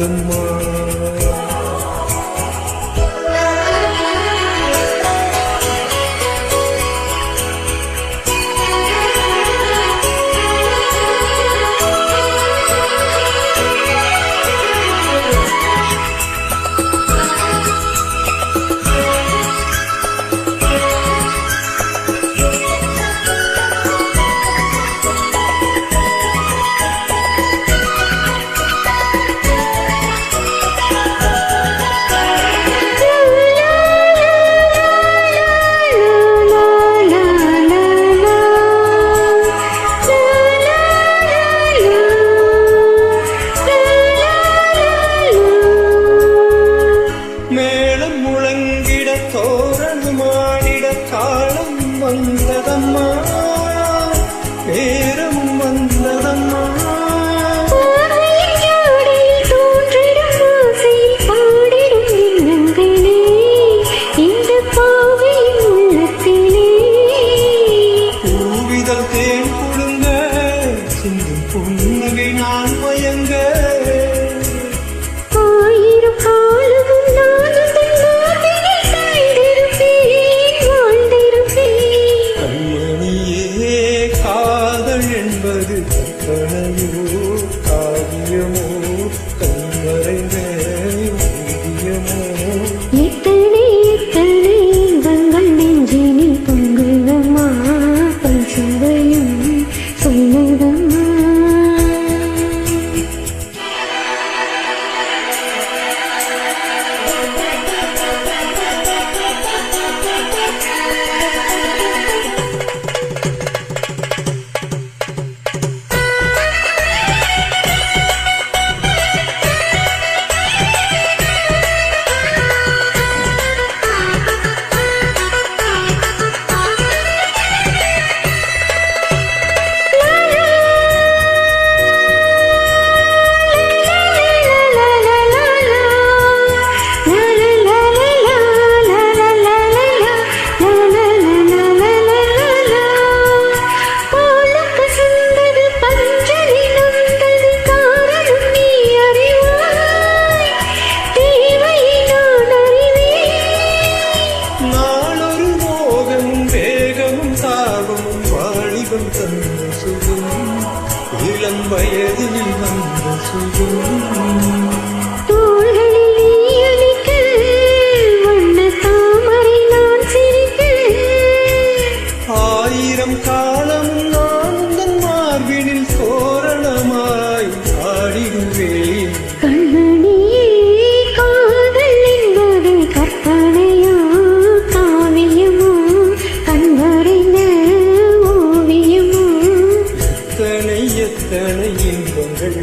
சொல்லுதம்மா. தோரணமாடிட காலம் வந்ததம்மா, நேரம் வந்ததம்மா. பூவிதழ் தேன் குழுங்க சிந்தும் புன்னகை நான் மயங்க. என்பது கற்பனையோ காவியமோ கண்மறைந்த ஓவியமோ. எத்தனை எத்தனை இன்பங்கள் நெஞ்சினில் பொங்குதம்மா, பல் சுவையும் சொல்லுதம்மா. இளம் வயதில் வந்த சுகம் தோள்களில் அளிக்க வண்ண தாமரை நான் சிரிக்க. ஆயிரம் காலம் நான் உந்தன் மார்பினில் தோரணமாய் ஆடிடுவேன். கண்மணியே காதல் என்பது கற்பனையோ காவியமோ கண்மறைந்த ஓவியமோ. எத்தனை இன்பங்கள்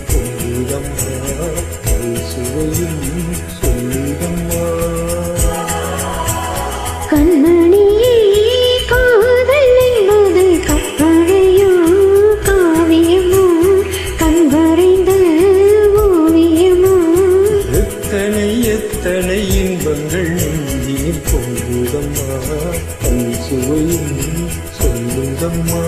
பொங்குதம்மா, சுவையும் சொல்லுதம்மா. கண்மணியே காதல் என்பது கற்பனையோ காவியமோ கண்வரைந்த ஓவியமோ. எத்தனை இன்பங்கள் பொங்குதம்மா, சுவையும் சொல்லுதம்மா.